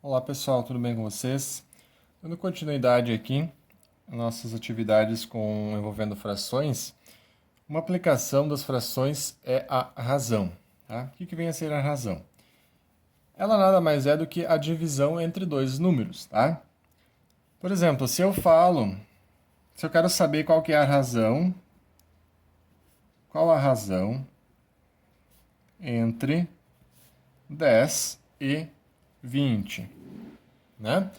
Olá pessoal, tudo bem com vocês? Dando continuidade aqui às nossas atividades envolvendo frações, uma aplicação das frações é a razão. Tá? O que vem a ser a razão? Ela nada mais é do que a divisão entre dois números. Tá? Por exemplo, se eu quero saber qual que é a razão, qual a razão entre 10 e 20, né?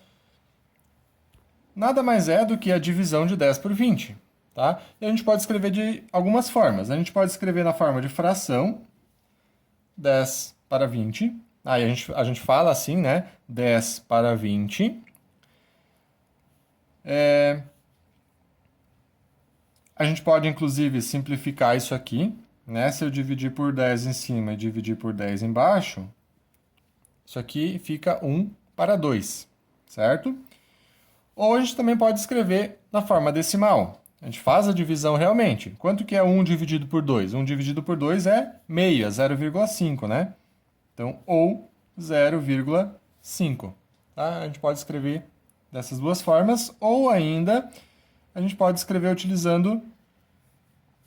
Nada mais é do que a divisão de 10 por 20, tá? E a gente pode escrever de algumas formas. A gente pode escrever na forma de fração, 10 para 20. Aí a gente fala assim, né? 10 para 20. A gente pode, inclusive, simplificar isso aqui, né? Se eu dividir por 10 em cima e dividir por 10 embaixo, isso aqui fica 1 para 2, certo? Ou a gente também pode escrever na forma decimal. A gente faz a divisão realmente. Quanto que é 1 dividido por 2? 1 dividido por 2 é meio, é 0,5, né? Então, ou 0,5. Tá? A gente pode escrever dessas duas formas, ou ainda a gente pode escrever utilizando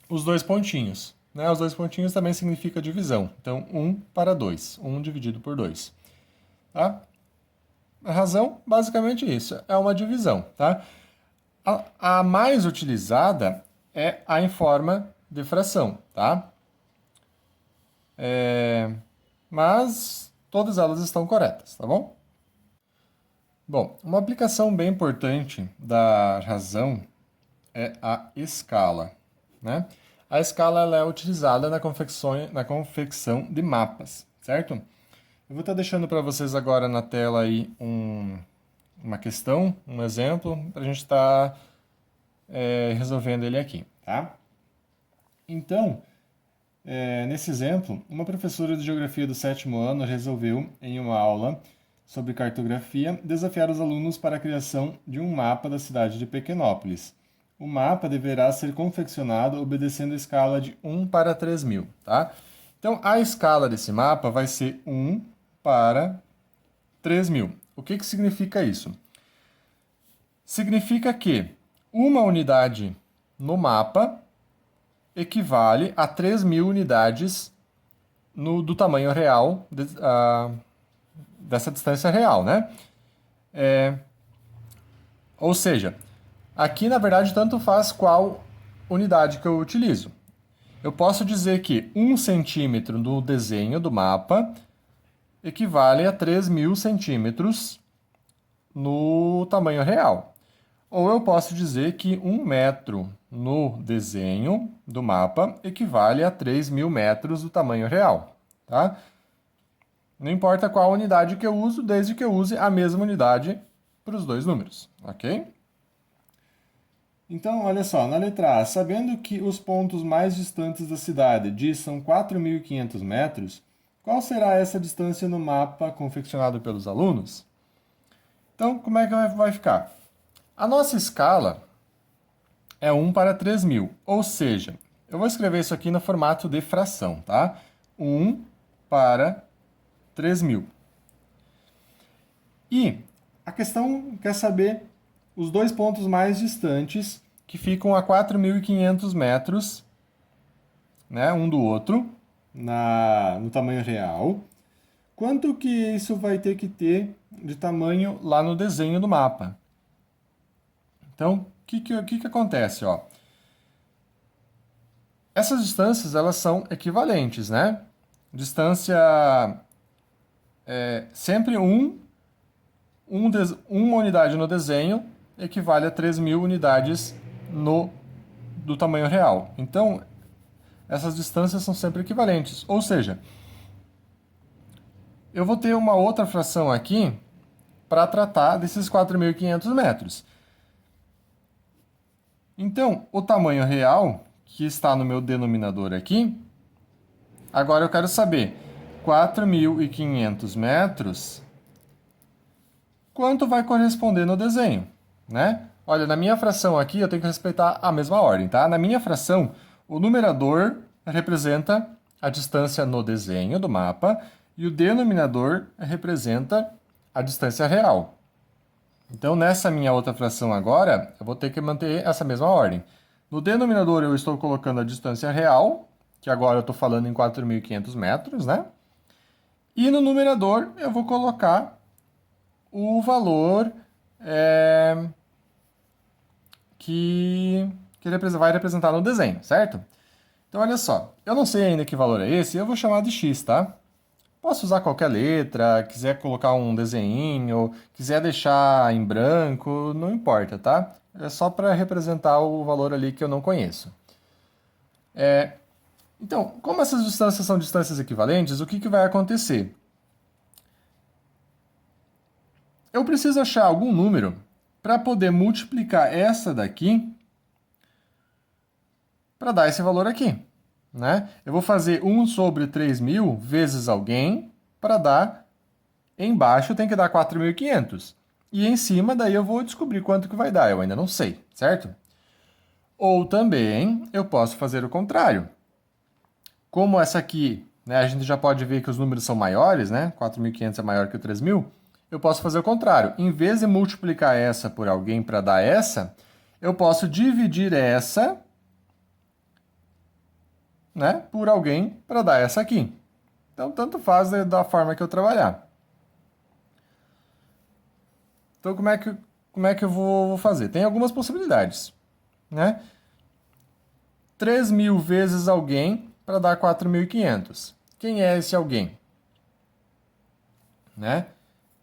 os dois pontinhos. Né? Os dois pontinhos também significa divisão. Então, 1 para 2. 1 dividido por 2. Tá? A razão, basicamente isso, é uma divisão, tá? A mais utilizada é a em forma de fração, tá? Mas todas elas estão corretas, tá bom? Bom, uma aplicação bem importante da razão é a escala, né? A escala ela é utilizada na confecção de mapas, certo? Eu vou estar deixando para vocês agora na tela aí uma questão, um exemplo, para a gente estar resolvendo ele aqui, tá? Então, nesse exemplo, uma professora de geografia do 7º ano resolveu, em uma aula sobre cartografia, desafiar os alunos para a criação de um mapa da cidade de Pequenópolis. O mapa deverá ser confeccionado obedecendo a escala de 1 para 3.000, tá? Então, a escala desse mapa vai ser 1 para 3.000. O que significa isso? Significa que uma unidade no mapa equivale a 3.000 unidades do tamanho real dessa distância real, né? Ou seja, aqui na verdade tanto faz qual unidade que eu utilizo. Eu posso dizer que 1 centímetro no desenho do mapa equivale a 3.000 centímetros no tamanho real. Ou eu posso dizer que 1 metro no desenho do mapa equivale a 3.000 metros do tamanho real. Tá? Não importa qual unidade que eu uso, desde que eu use a mesma unidade para os dois números. Ok? Então, olha só, na letra A, sabendo que os pontos mais distantes da cidade são 4.500 metros, qual será essa distância no mapa confeccionado pelos alunos? Então, como é que vai ficar? A nossa escala é 1 para 3.000, ou seja, eu vou escrever isso aqui no formato de fração, tá? 1 para 3.000. E a questão quer saber os dois pontos mais distantes, que ficam a 4.500 metros, né, um do outro, no tamanho real. Quanto que isso vai ter que ter de tamanho lá no desenho do mapa? Então, o que acontece? Ó? Essas distâncias elas são equivalentes, né? Distância sempre uma unidade no desenho equivale a 3.000 unidades do tamanho real. Então, essas distâncias são sempre equivalentes. Ou seja, eu vou ter uma outra fração aqui para tratar desses 4.500 metros. Então, o tamanho real, que está no meu denominador aqui, agora eu quero saber 4.500 metros, quanto vai corresponder no desenho, né? Olha, na minha fração aqui eu tenho que respeitar a mesma ordem, tá? Na minha fração, o numerador representa a distância no desenho do mapa e o denominador representa a distância real. Então, nessa minha outra fração agora, eu vou ter que manter essa mesma ordem. No denominador, eu estou colocando a distância real, que agora eu estou falando em 4.500 metros, né? E no numerador, eu vou colocar o valor que vai representar no desenho, certo? Então, olha só. Eu não sei ainda que valor é esse, eu vou chamar de x, tá? Posso usar qualquer letra, quiser colocar um desenho, quiser deixar em branco, não importa, tá? É só para representar o valor ali que eu não conheço. Então, como essas distâncias são distâncias equivalentes, o que vai acontecer? Eu preciso achar algum número para poder multiplicar essa daqui para dar esse valor aqui, né? Eu vou fazer 1 sobre 3.000 vezes alguém para dar... Embaixo tem que dar 4.500. E em cima, daí eu vou descobrir quanto que vai dar. Eu ainda não sei, certo? Ou também eu posso fazer o contrário. Como essa aqui, né, a gente já pode ver que os números são maiores, né? 4.500 é maior que o 3.000. Eu posso fazer o contrário. Em vez de multiplicar essa por alguém para dar essa, eu posso dividir essa, né, por alguém para dar essa aqui. Então, tanto faz da forma que eu trabalhar. Então, como é que eu vou fazer? Tem algumas possibilidades, né? 3.000 vezes alguém para dar 4.500. Quem é esse alguém? Né?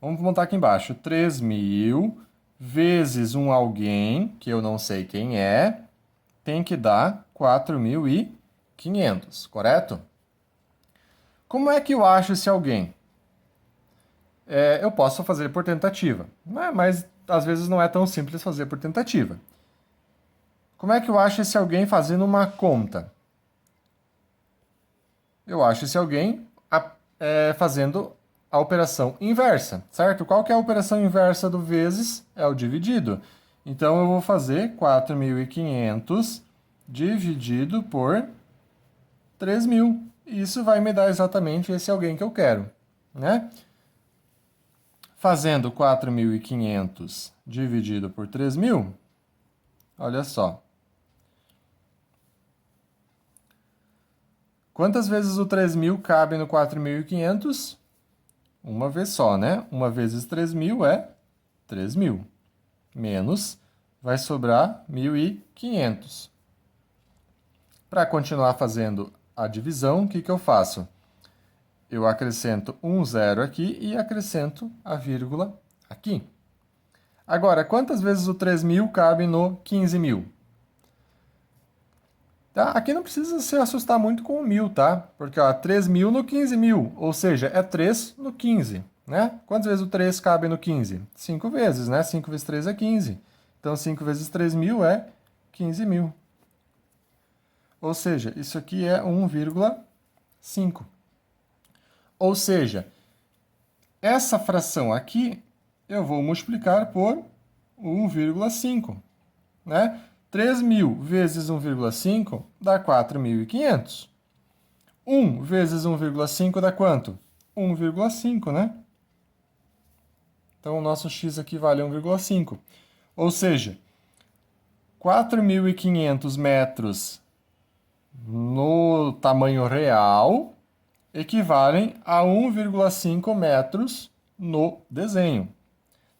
Vamos montar aqui embaixo. 3.000 vezes um alguém, que eu não sei quem é, tem que dar 4.500, correto? Como é que eu acho esse alguém? Eu posso fazer por tentativa, né? Mas às vezes não é tão simples fazer por tentativa. Como é que eu acho esse alguém fazendo uma conta? Eu acho esse alguém fazendo a operação inversa, certo? Qual que é a operação inversa do vezes? É o dividido. Então, eu vou fazer 4.500 dividido por 3.000. Isso vai me dar exatamente esse alguém que eu quero, né? Fazendo 4.500 dividido por 3.000, olha só. Quantas vezes o 3.000 cabe no 4.500? Uma vez só, né? Uma vezes 3.000 é 3.000. Menos, vai sobrar 1.500. Para continuar fazendo a divisão, o que eu faço? Eu acrescento um zero aqui e acrescento a vírgula aqui. Agora, quantas vezes o 3.000 cabe no 15.000? Tá? Aqui não precisa se assustar muito com o 1.000, tá? Porque, ó, 3.000 no 15.000, ou seja, é 3 no 15, né? Quantas vezes o 3 cabe no 15? 5 vezes, né? 5 vezes 3 é 15. Então, 5 vezes 3.000 é 15.000. Ou seja, isso aqui é 1,5. Ou seja, essa fração aqui eu vou multiplicar por 1,5, né? 3.000 vezes 1,5 dá 4.500. 1 vezes 1,5 dá quanto? 1,5, né? Então, o nosso x aqui vale 1,5. Ou seja, 4.500 metros no tamanho real equivalem a 1,5 metros no desenho.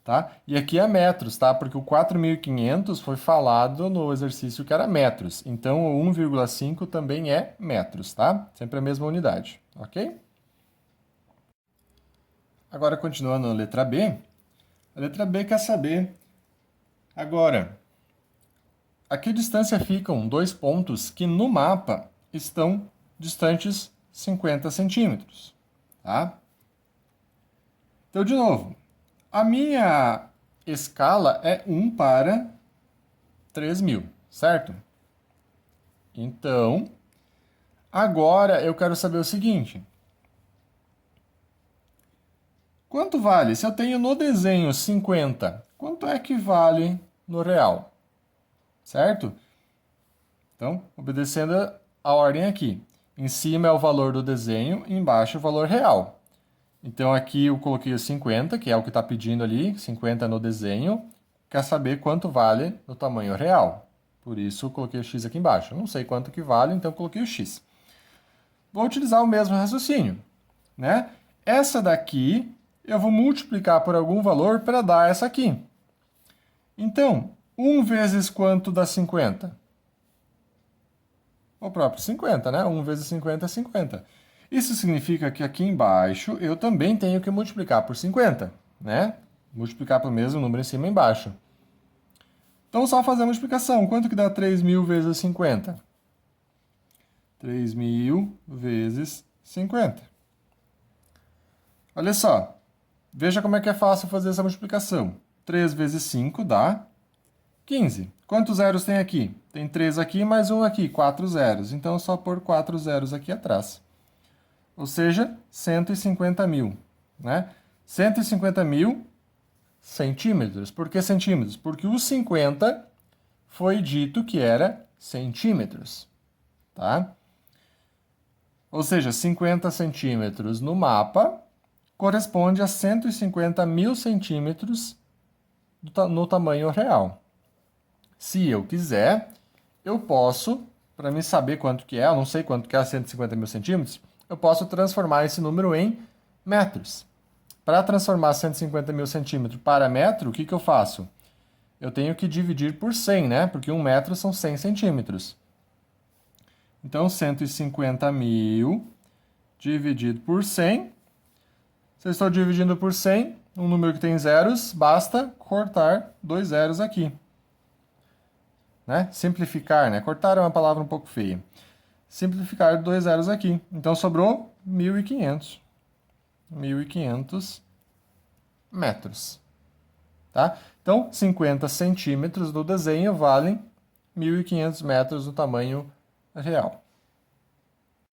Tá? E aqui é metros, tá? Porque o 4.500 foi falado no exercício que era metros. Então, o 1,5 também é metros, tá? Sempre a mesma unidade, ok? Agora, continuando na letra B. A letra B quer saber, agora, a que distância ficam dois pontos que no mapa estão distantes 50 centímetros, tá? Então, de novo, a minha escala é 1 para 3.000, certo? Então, agora eu quero saber o seguinte. Quanto vale? Se eu tenho no desenho 50, quanto é que vale no real? Certo? Então, obedecendo a ordem aqui. Em cima é o valor do desenho, embaixo o valor real. Então aqui eu coloquei o 50, que é o que está pedindo ali, 50 no desenho. Quer saber quanto vale no tamanho real. Por isso eu coloquei o x aqui embaixo. Eu não sei quanto que vale, então eu coloquei o x. Vou utilizar o mesmo raciocínio, né? Essa daqui eu vou multiplicar por algum valor para dar essa aqui. Então, 1 vezes quanto dá 50? O próprio 50, né? 1 vezes 50 é 50. Isso significa que aqui embaixo eu também tenho que multiplicar por 50, né? Multiplicar pelo mesmo número em cima e embaixo. Então, só fazer a multiplicação. Quanto que dá 3.000 vezes 50? 3.000 vezes 50. Olha só. Veja como é que é fácil fazer essa multiplicação. 3 vezes 5 dá 15. Quantos zeros tem aqui? Tem 3 aqui mais 1 aqui, 4 zeros. Então, é só pôr 4 zeros aqui atrás. Ou seja, 150.000, né? 150.000 centímetros. Por que centímetros? Porque o 50 foi dito que era centímetros, tá? Ou seja, 50 centímetros no mapa corresponde a 150.000 centímetros no tamanho real. Se eu quiser, eu posso, para me saber quanto que é, eu não sei quanto que é 150.000 centímetros, eu posso transformar esse número em metros. Para transformar 150.000 centímetros para metro, o que eu faço? Eu tenho que dividir por 100, né? Porque 1 metro são 100 centímetros. Então, 150.000 dividido por 100. Se eu estou dividindo por 100, um número que tem zeros, basta cortar 2 zeros aqui. Né? Simplificar, né? Cortar é uma palavra um pouco feia. Simplificar 2 zeros aqui. Então, sobrou 1.500. 1.500 metros. Tá? Então, 50 centímetros do desenho valem 1.500 metros no tamanho real.